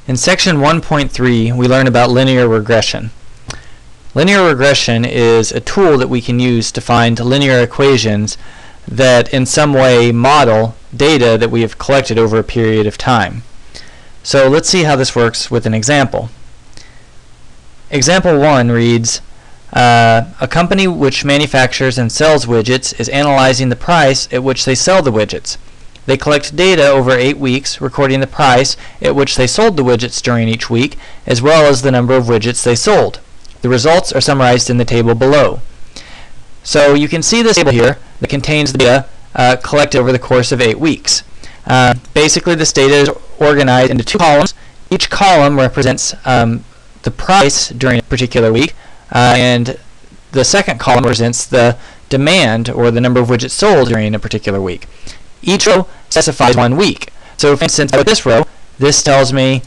In section 1.3, we learn about linear regression. Linear regression is a tool that we can use to find linear equations that in some way model data that we have collected over a period of time. So let's see how this works with an example. Example 1 reads, a company which manufactures and sells widgets is analyzing the price at which they sell the widgets. They collect data over 8 weeks, recording the price at which they sold the widgets during each week, as well as the number of widgets they sold. The results are summarized in the table below. So you can see this table here that contains the data collected over the course of 8 weeks. Basically, this data is organized into 2 columns. Each column represents the price during a particular week, and the second column represents the demand, or the number of widgets sold during a particular week. Each row specifies 1 week. So for instance, with this row, this tells me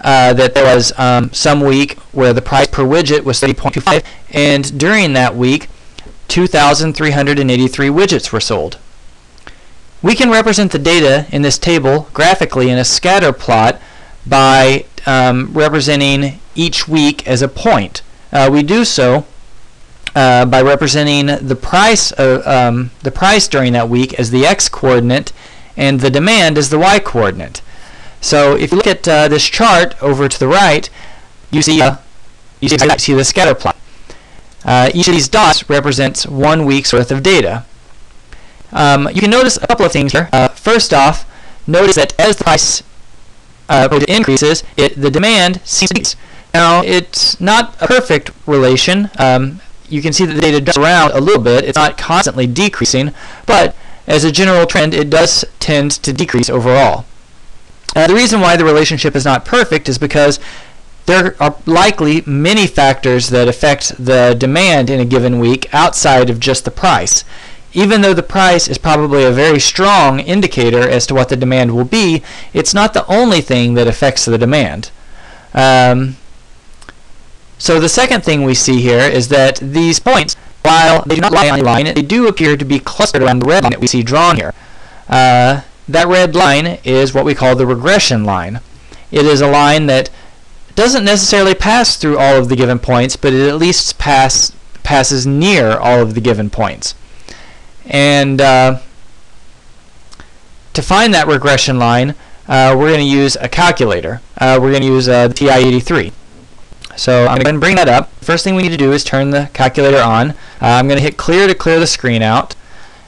that there was some week where the price per widget was 30.25, and during that week 2,383 widgets were sold. We can represent the data in this table graphically in a scatter plot by representing each week as a point. We do so by representing the price during that week as the x-coordinate and the demand as the y-coordinate. So if you look at this chart over to the right, you see the scatter plot. Each of these dots represents 1 week's worth of data. You can notice a couple of things here. First off, notice that as the price increases, the demand seems to decrease. Now, it's not a perfect relation. You can see that the data jumps around a little bit. It's not constantly decreasing, but as a general trend, it does tend to decrease overall. The reason why the relationship is not perfect is because there are likely many factors that affect the demand in a given week outside of just the price. Even though the price is probably a very strong indicator as to what the demand will be, it's not the only thing that affects the demand. So the second thing we see here is that these points, while they do not lie on a line, they do appear to be clustered around the red line that we see drawn here. That red line is what we call the regression line. It is a line that doesn't necessarily pass through all of the given points, but it at least passes near all of the given points. And to find that regression line, we're going to use a calculator. We're going to use the TI-83. So I'm going to bring that up. First thing we need to do is turn the calculator on. I'm going to hit clear to clear the screen out.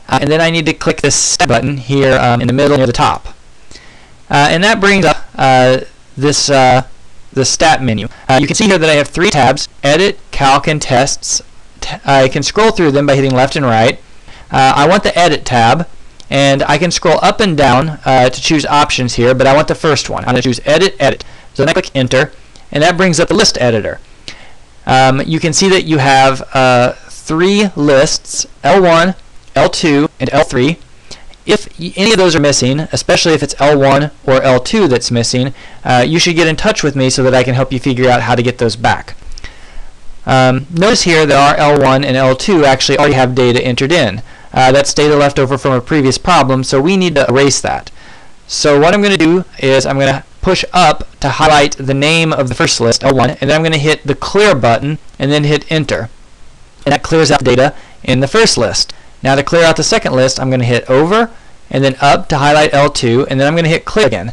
And then I need to click this stat button here in the middle near the top. And that brings up the stat menu. You can see here that I have 3 tabs: Edit, Calc, and Tests. I can scroll through them by hitting left and right. I want the Edit tab, and I can scroll up and down to choose options here, but I want the first one. I'm going to choose Edit, Edit. So then I click Enter, and that brings up the list editor. You can see that you have 3 lists, L1, L2, and L3. If any of those are missing, especially if it's L1 or L2 that's missing, you should get in touch with me so that I can help you figure out how to get those back. Notice here that our L1 and L2 actually already have data entered in. That's data left over from a previous problem, so we need to erase that. So what I'm going to do is I'm going to push up to highlight the name of the first list, L1, and then I'm going to hit the clear button and then hit enter. And that clears out the data in the first list. Now to clear out the second list, I'm going to hit over and then up to highlight L2, and then I'm going to hit clear again.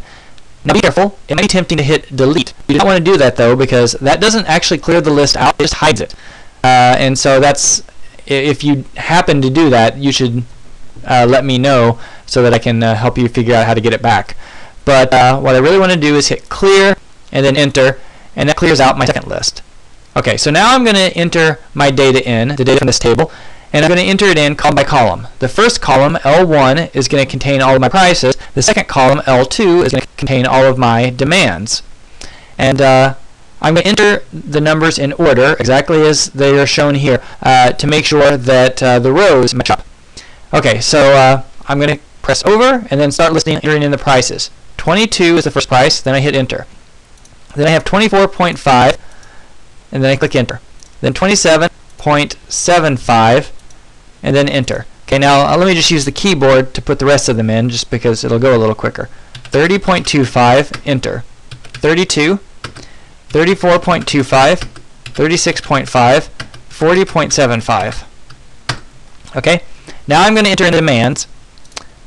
Now be careful, it might be tempting to hit delete. You don't want to do that though, because that doesn't actually clear the list out, it just hides it. And so that's, if you happen to do that, you should let me know so that I can help you figure out how to get it back. But what I really want to do is hit clear and then enter, and that clears out my second list. Okay, so now I'm going to enter my data in, the data from this table, and I'm going to enter it in column by column. The first column, L1, is going to contain all of my prices. The second column, L2, is going to contain all of my demands. And I'm going to enter the numbers in order, exactly as they are shown here, to make sure that the rows match up. Okay, so I'm going to press over and then start entering in the prices. 22 is the first price, then I hit enter. Then I have 24.5, and then I click enter. Then 27.75, and then enter. Okay, now let me just use the keyboard to put the rest of them in, just because it'll go a little quicker. 30.25, enter. 32, 34.25, 36.5, 40.75. Okay, now I'm going to enter in the demands.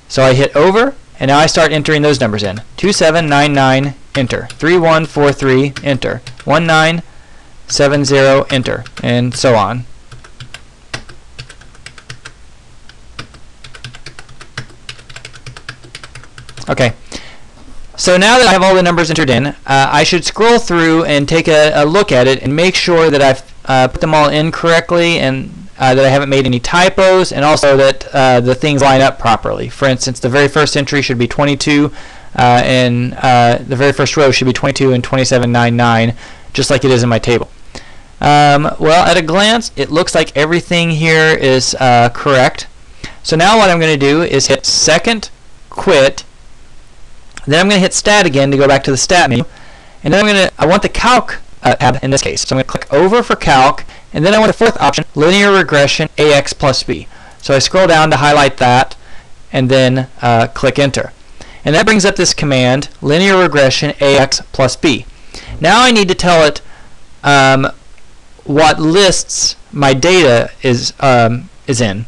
So I hit over, and now I start entering those numbers in. 2799, enter. 3143, enter. 1970, enter, and so on. Okay, so now that I have all the numbers entered in, I should scroll through and take a look at it and make sure that I've put them all in correctly, and that I haven't made any typos, and also that the things line up properly. For instance, the very first entry should be 22, and the very first row should be 22 and 2799, just like it is in my table. Well, at a glance, it looks like everything here is correct. So now what I'm going to do is hit second, quit. Then I'm going to hit stat again to go back to the stat menu, and then I want the calc tab in this case. So I'm going to click over for calc, and then I want the fourth option, linear regression AX plus B. So I scroll down to highlight that, and then click enter. And that brings up this command, linear regression AX plus B. Now I need to tell it what lists my data is in.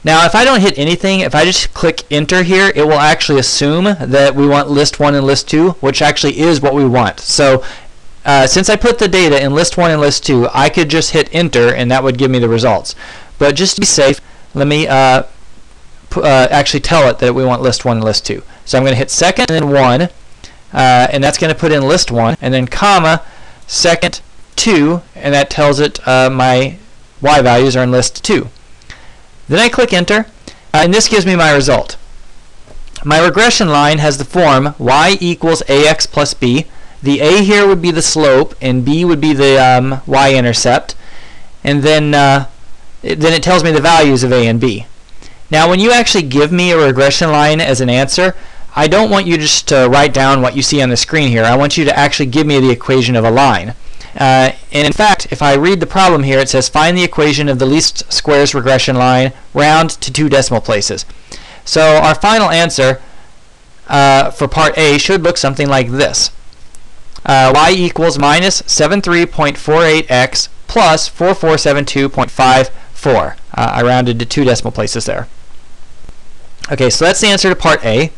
Now, if I don't hit anything, if I just click enter here, it will actually assume that we want list 1 and list 2, which actually is what we want. So since I put the data in list 1 and list 2, I could just hit enter and that would give me the results. But just to be safe, let me actually tell it that we want list 1 and list 2. So I'm going to hit second and then 1, and that's going to put in list 1, and then comma, second 2, and that tells it my y values are in list 2. Then I click enter, and this gives me my result. My regression line has the form y equals ax plus b. The a here would be the slope, and b would be the y-intercept. And then it tells me the values of a and b. Now, when you actually give me a regression line as an answer, I don't want you just to write down what you see on the screen here. I want you to actually give me the equation of a line. And in fact, if I read the problem here, it says find the equation of the least squares regression line, round to 2 decimal places. So our final answer for part A should look something like this. Y equals minus 73.48x plus 4472.54. I rounded to 2 decimal places there. Okay, so that's the answer to part A.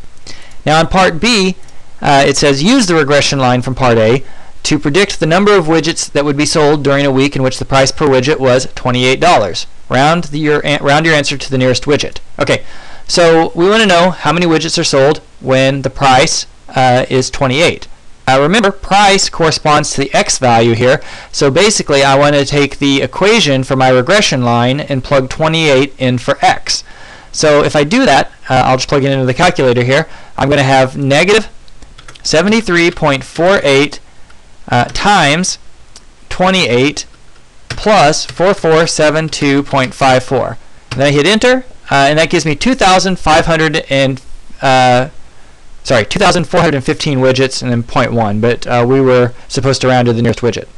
Now in part B, it says use the regression line from part A to predict the number of widgets that would be sold during a week in which the price per widget was $28. Round your answer to the nearest widget. Okay, so we want to know how many widgets are sold when the price is 28. Remember, price corresponds to the x value here, so basically I want to take the equation for my regression line and plug 28 in for x. So if I do that, I'll just plug it into the calculator here. I'm going to have negative 73.48 times 28 plus 4472.54. Then I hit enter, and that gives me 2,415 widgets and then 0.1, but we were supposed to round to the nearest widget.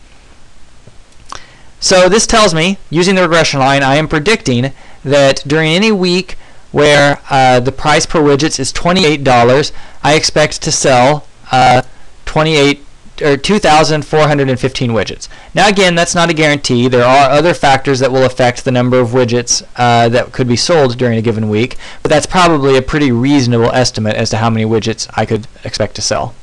So this tells me, using the regression line, I am predicting that during any week where the price per widgets is $28, I expect to sell 2,415 widgets. Now again, that's not a guarantee. There are other factors that will affect the number of widgets that could be sold during a given week, but that's probably a pretty reasonable estimate as to how many widgets I could expect to sell.